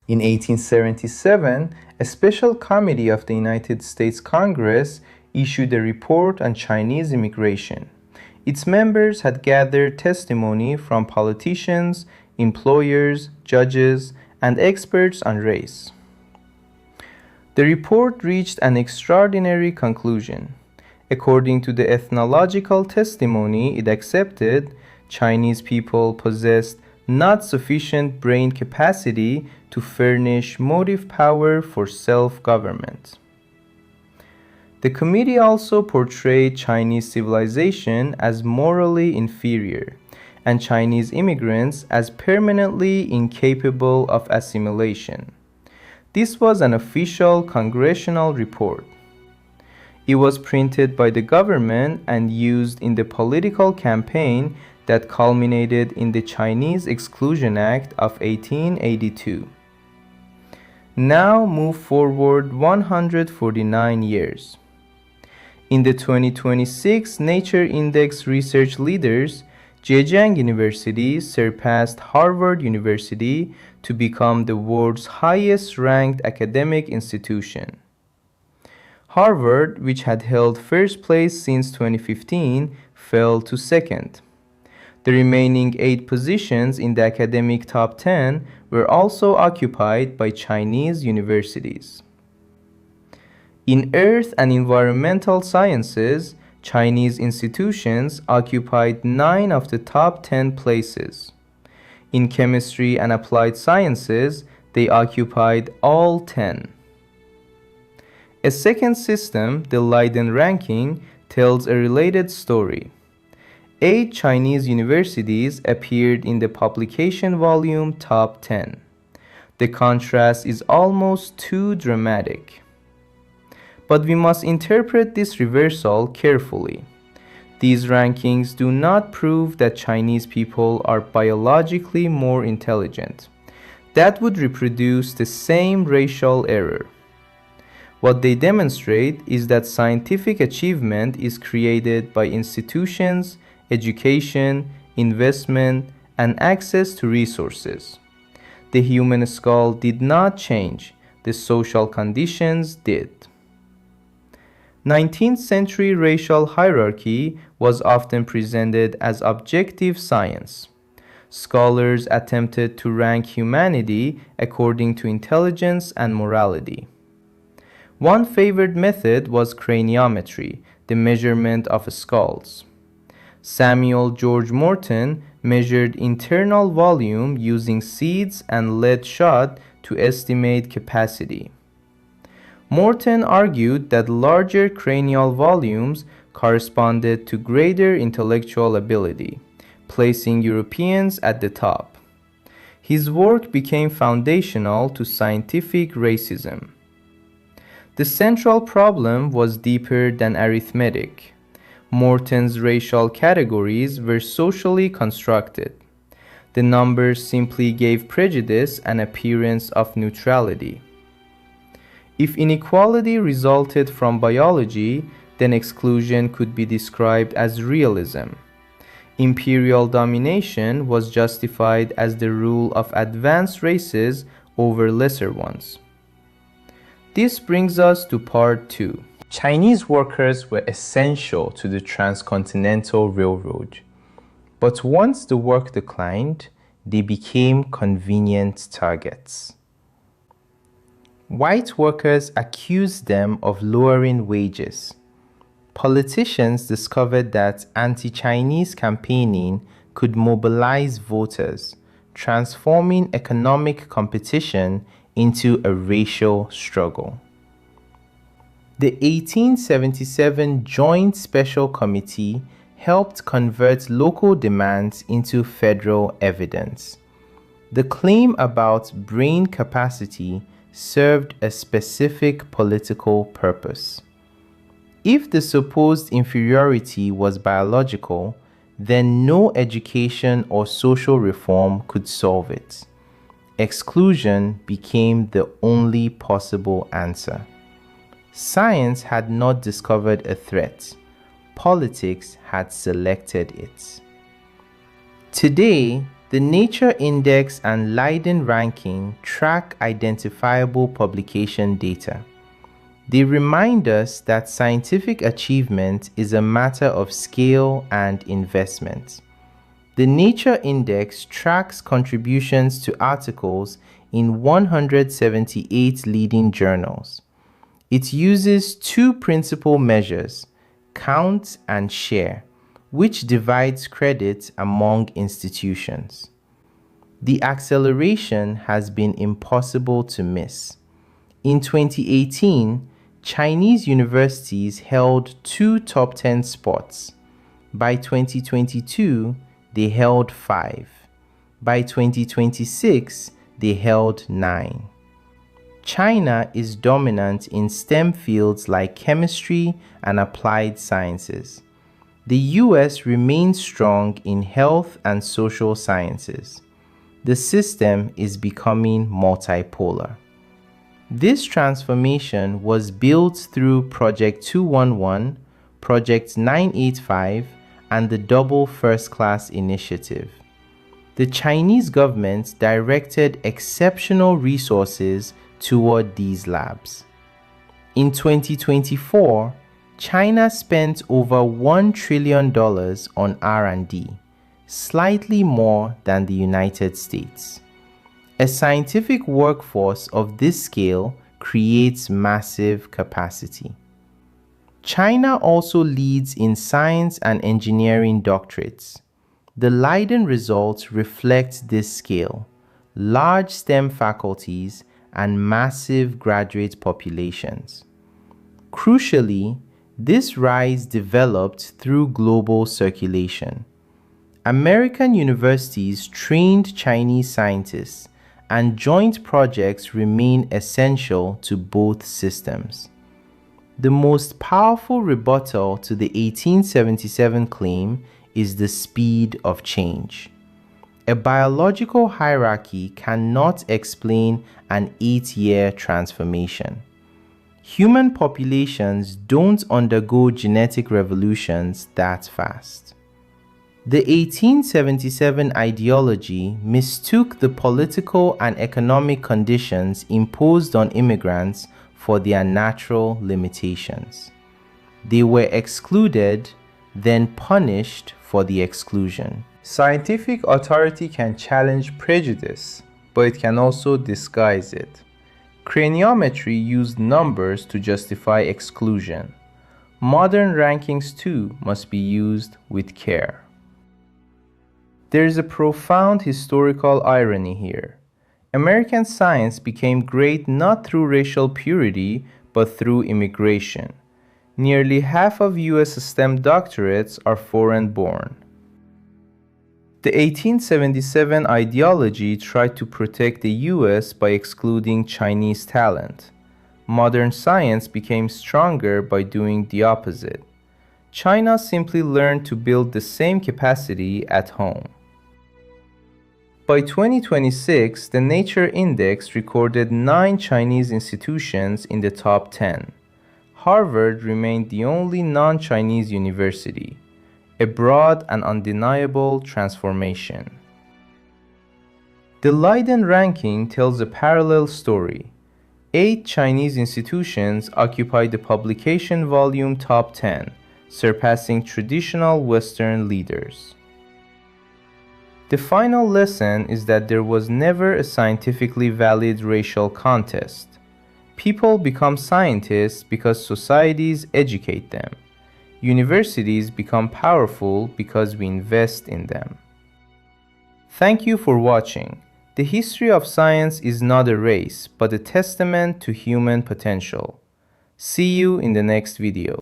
In 1877, a special committee of the United States Congress issued a report on Chinese immigration. Its members had gathered testimony from politicians, employers, judges, and experts on race. The report reached an extraordinary conclusion. According to the ethnological testimony it accepted, Chinese people possessed not sufficient brain capacity to furnish motive power for self-government. The committee also portrayed Chinese civilization as morally inferior and Chinese immigrants as permanently incapable of assimilation. This was an official congressional report. It was printed by the government and used in the political campaign that culminated in the Chinese Exclusion Act of 1882. Now move forward 149 years. In the 2026 Nature Index research leaders, Zhejiang University surpassed Harvard University to become the world's highest-ranked academic institution. Harvard, which had held first place since 2015, fell to second. The remaining 8 positions in the academic top 10 were also occupied by Chinese universities. In earth and environmental sciences, Chinese institutions occupied 9 of the top 10 places. In chemistry and applied sciences, they occupied all 10. A second system, the Leiden ranking, tells a related story. 8 Chinese universities appeared in the publication volume top 10. The contrast is almost too dramatic. But we must interpret this reversal carefully. These rankings do not prove that Chinese people are biologically more intelligent. That would reproduce the same racial error. What they demonstrate is that scientific achievement is created by institutions, education, investment, and access to resources. The human skull did not change, the social conditions did. 19th-century racial hierarchy was often presented as objective science. Scholars attempted to rank humanity according to intelligence and morality. One favored method was craniometry, the measurement of skulls. Samuel George Morton measured internal volume using seeds and lead shot to estimate capacity. Morton argued that larger cranial volumes corresponded to greater intellectual ability, placing Europeans at the top. His work became foundational to scientific racism. The central problem was deeper than arithmetic. Morton's racial categories were socially constructed. The numbers simply gave prejudice an appearance of neutrality. If inequality resulted from biology, then exclusion could be described as realism. Imperial domination was justified as the rule of advanced races over lesser ones. This brings us to part 2. Chinese workers were essential to the transcontinental railroad, but once the work declined, they became convenient targets. White workers accused them of lowering wages. Politicians discovered that anti-Chinese campaigning could mobilize voters, transforming economic competition into a racial struggle. The 1877 Joint Special Committee helped convert local demands into federal evidence. The claim about brain capacity served a specific political purpose. If the supposed inferiority was biological, then no education or social reform could solve it. Exclusion became the only possible answer. Science had not discovered a threat. Politics had selected it. Today, The Nature Index and Leiden ranking track identifiable publication data. They remind us that scientific achievement is a matter of scale and investment. The Nature Index tracks contributions to articles in 178 leading journals. It uses two principal measures, count and share, which divides credit among institutions. The acceleration has been impossible to miss. In 2018, Chinese universities held 2 top 10 spots. By 2022, they held 5. By 2026, they held 9. China is dominant in STEM fields like chemistry and applied sciences. The US remains strong in health and social sciences. The system is becoming multipolar. This transformation was built through Project 211, Project 985, and the Double First Class Initiative. The Chinese government directed exceptional resources toward these labs. In 2024, China spent over $1 trillion on R&D, slightly more than the United States. A scientific workforce of this scale creates massive capacity. China also leads in science and engineering doctorates. The Leiden results reflect this scale, large STEM faculties, and massive graduate populations. Crucially, this rise developed through global circulation. American universities trained Chinese scientists, and joint projects remain essential to both systems. The most powerful rebuttal to the 1877 claim is the speed of change. A biological hierarchy cannot explain an 8-year transformation. Human populations don't undergo genetic revolutions that fast. The 1877 ideology mistook the political and economic conditions imposed on immigrants for their natural limitations. They were excluded, then punished for the exclusion. Scientific authority can challenge prejudice, but it can also disguise it. Craniometry used numbers to justify exclusion. Modern rankings too must be used with care. There is a profound historical irony here. American science became great not through racial purity, but through immigration. Nearly half of US STEM doctorates are foreign-born. The 1877 ideology tried to protect the US by excluding Chinese talent. Modern science became stronger by doing the opposite. China simply learned to build the same capacity at home. By 2026, the Nature Index recorded 9 Chinese institutions in the top 10. Harvard remained the only non-Chinese university, a broad and undeniable transformation. The Leiden ranking tells a parallel story. 8 Chinese institutions occupy the publication volume top 10, surpassing traditional Western leaders. The final lesson is that there was never a scientifically valid racial contest. People become scientists because societies educate them. Universities become powerful because we invest in them. Thank you for watching. The history of science is not a race, but a testament to human potential. See you in the next video.